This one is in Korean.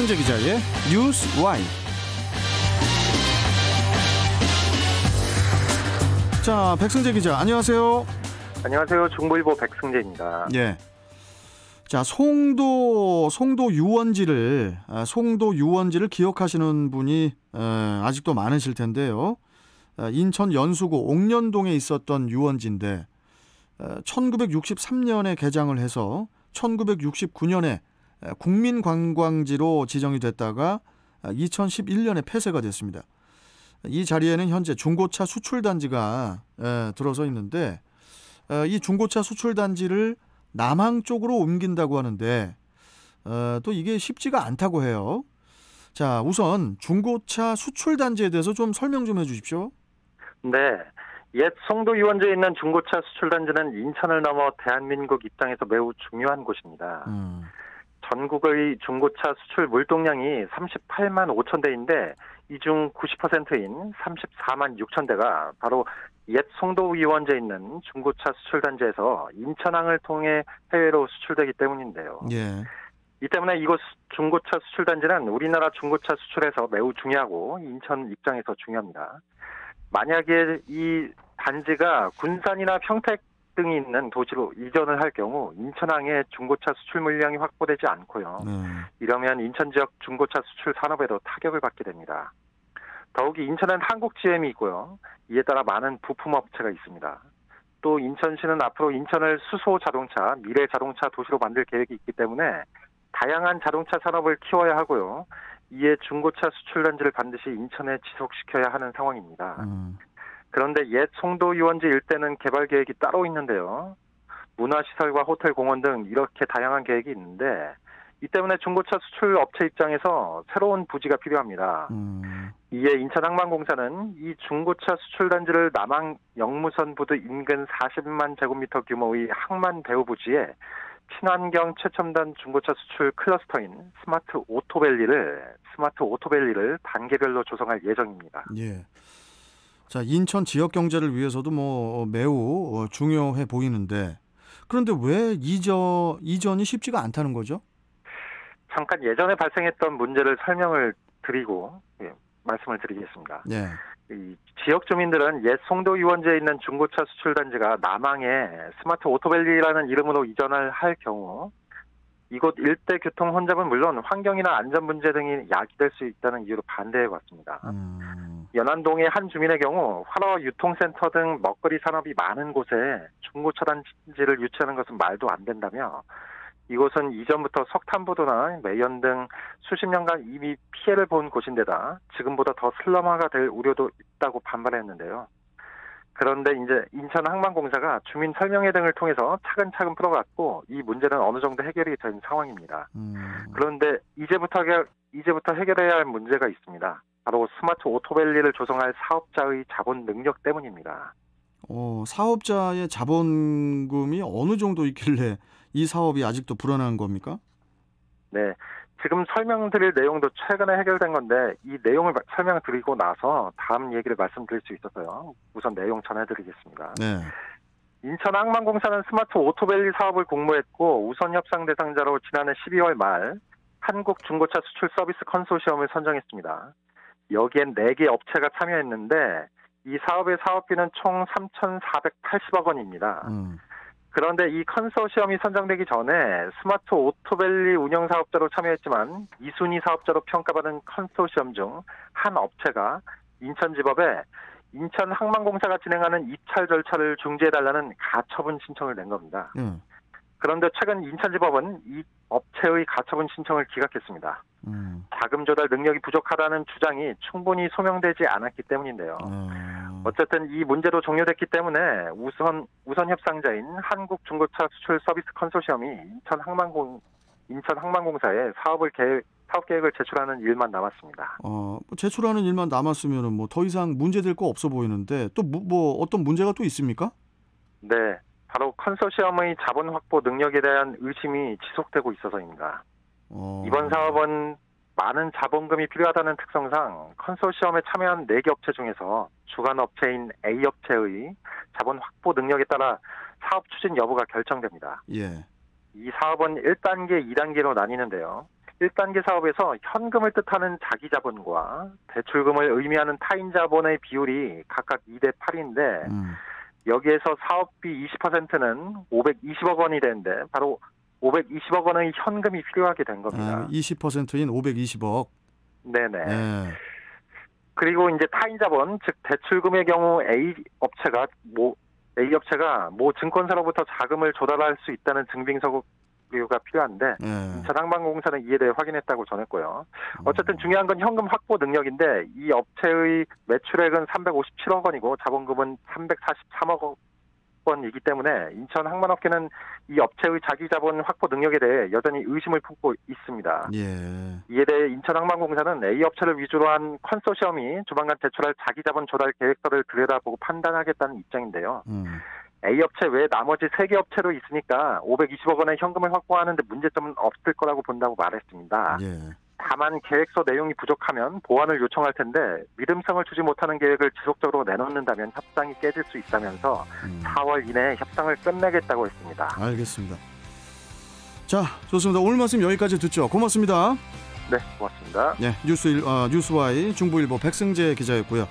백승재 기자의 뉴스 와이. 자, 백승재 기자, 안녕하세요. 안녕하세요. 중부일보 백승재입니다. 예. 자, 송도 유원지를 기억하시는 분이 아직도 많으실 텐데요. 인천 연수구 옥년동에 있었던 유원지인데 1963년에 개장을 해서 1969년에 국민관광지로 지정이 됐다가 2011년에 폐쇄가 됐습니다. 이 자리에는 현재 중고차 수출단지가 들어서 있는데 이 중고차 수출단지를 남항 쪽으로 옮긴다고 하는데 또 이게 쉽지가 않다고 해요. 자, 우선 중고차 수출단지에 대해서 좀 설명 좀 해주십시오. 네. 옛 송도 유원지에 있는 중고차 수출단지는 인천을 넘어 대한민국 입장에서 매우 중요한 곳입니다. 전국의 중고차 수출 물동량이 38만 5천 대인데 이 중 90%인 34만 6천 대가 바로 옛 송도 유원지에 있는 중고차 수출단지에서 인천항을 통해 해외로 수출되기 때문인데요. 예. 이 때문에 이곳 중고차 수출단지는 우리나라 중고차 수출에서 매우 중요하고 인천 입장에서 중요합니다. 만약에 이 단지가 군산이나 평택 등이 있는 도시로 이전을 할 경우 인천항의 중고차 수출 물량이 확보되지 않고요. 이러면 인천 지역 중고차 수출 산업에도 타격을 받게 됩니다. 더욱이 인천은 한국GM이 있고요. 이에 따라 많은 부품업체가 있습니다. 또 인천시는 앞으로 인천을 수소 자동차, 미래 자동차 도시로 만들 계획이 있기 때문에 다양한 자동차 산업을 키워야 하고요. 이에 중고차 수출단지를 반드시 인천에 지속시켜야 하는 상황입니다. 그런데 옛 송도 유원지 일대는 개발 계획이 따로 있는데요. 문화시설과 호텔, 공원 등 이렇게 다양한 계획이 있는데 이 때문에 중고차 수출 업체 입장에서 새로운 부지가 필요합니다. 이에 인천항만공사는 이 중고차 수출단지를 남항 영무선 부두 인근 40만 제곱미터 규모의 항만 대우 부지에 친환경 최첨단 중고차 수출 클러스터인 스마트 오토밸리를 단계별로 조성할 예정입니다. 예. 자, 인천 지역 경제를 위해서도 매우 중요해 보이는데 그런데 왜 이전이 쉽지가 않다는 거죠? 잠깐 예전에 발생했던 문제를 설명을 드리고 말씀을 드리겠습니다. 예. 이 지역 주민들은 옛 송도 유원지에 있는 중고차 수출단지가 남항에 스마트 오토밸리라는 이름으로 이전을 할 경우 이곳 일대 교통 혼잡은 물론 환경이나 안전 문제 등이 야기될 수 있다는 이유로 반대해 왔습니다. 연안동의 한 주민의 경우 활어 유통센터 등 먹거리 산업이 많은 곳에 중고차 단지를 유치하는 것은 말도 안 된다며 이곳은 이전부터 석탄보도나 매연 등 수십 년간 이미 피해를 본 곳인데다 지금보다 더 슬럼화가 될 우려도 있다고 반발했는데요. 그런데 이제 인천항만공사가 주민 설명회 등을 통해서 차근차근 풀어갔고 이 문제는 어느 정도 해결이 된 상황입니다. 그런데 이제부터 해결해야 할 문제가 있습니다. 바로 스마트 오토밸리를 조성할 사업자의 자본 능력 때문입니다. 사업자의 자본금이 어느 정도 있길래 이 사업이 아직도 불안한 겁니까? 네. 지금 설명드릴 내용도 최근에 해결된 건데 이 내용을 설명드리고 나서 다음 얘기를 말씀드릴 수 있어서요. 우선 내용 전해드리겠습니다. 네. 인천항만공사는 스마트 오토밸리 사업을 공모했고 우선 협상 대상자로 지난해 12월 말 한국 중고차 수출 서비스 컨소시엄을 선정했습니다. 여기엔 4개 업체가 참여했는데 이 사업의 사업비는 총 3,480억 원입니다. 그런데 이 컨소시엄이 선정되기 전에 스마트 오토밸리 운영 사업자로 참여했지만 2순위 사업자로 평가받은 컨소시엄 중 한 업체가 인천지법에 인천항만공사가 진행하는 입찰 절차를 중지해달라는 가처분 신청을 낸 겁니다. 그런데 최근 인천지법은 이 업체의 가처분 신청을 기각했습니다. 자금 조달 능력이 부족하다는 주장이 충분히 소명되지 않았기 때문인데요. 어쨌든 이 문제도 종료됐기 때문에 우선 협상자인 한국중고차 수출 서비스 컨소시엄이 인천항만공사에 사업 계획을 제출하는 일만 남았습니다. 제출하는 일만 남았으면 더 이상 문제될 거 없어 보이는데 또 어떤 문제가 또 있습니까? 네. 바로 컨소시엄의 자본 확보 능력에 대한 의심이 지속되고 있어서입니다. 이번 사업은 많은 자본금이 필요하다는 특성상 컨소시엄에 참여한 4개 업체 중에서 주관 업체인 A업체의 자본 확보 능력에 따라 사업 추진 여부가 결정됩니다. 예. 이 사업은 1단계, 2단계로 나뉘는데요. 1단계 사업에서 현금을 뜻하는 자기 자본과 대출금을 의미하는 타인 자본의 비율이 각각 2대 8인데 여기에서 사업비 20%는 520억 원이 되는데 바로 520억 원의 현금이 필요하게 된 겁니다. 20%인 520억. 네네. 예. 그리고 이제 타인 자본, 즉 대출금의 경우 A 업체가 모 증권사로부터 자금을 조달할 수 있다는 증빙 서류가 필요한데 인천항만공사는 이에 대해 확인했다고 전했고요. 어쨌든 중요한 건 현금 확보 능력인데 이 업체의 매출액은 357억 원이고 자본금은 343억 원이기 때문에 인천항만업계는 이 업체의 자기 자본 확보 능력에 대해 여전히 의심을 품고 있습니다. 예. 이에 대해 인천항만공사는 A 업체를 위주로 한 컨소시엄이 조만간 제출할 자기 자본 조달 계획서를 들여다보고 판단하겠다는 입장인데요. A 업체 외 나머지 3개 업체로 있으니까 520억 원의 현금을 확보하는 데 문제점은 없을 거라고 본다고 말했습니다. 예. 다만 계획서 내용이 부족하면 보완을 요청할 텐데 믿음성을 주지 못하는 계획을 지속적으로 내놓는다면 협상이 깨질 수 있다면서 4월 이내에 협상을 끝내겠다고 했습니다. 알겠습니다. 자, 좋습니다. 오늘 말씀 여기까지 듣죠. 고맙습니다. 네, 고맙습니다. 네, 뉴스와이 중부일보 백승재 기자였고요.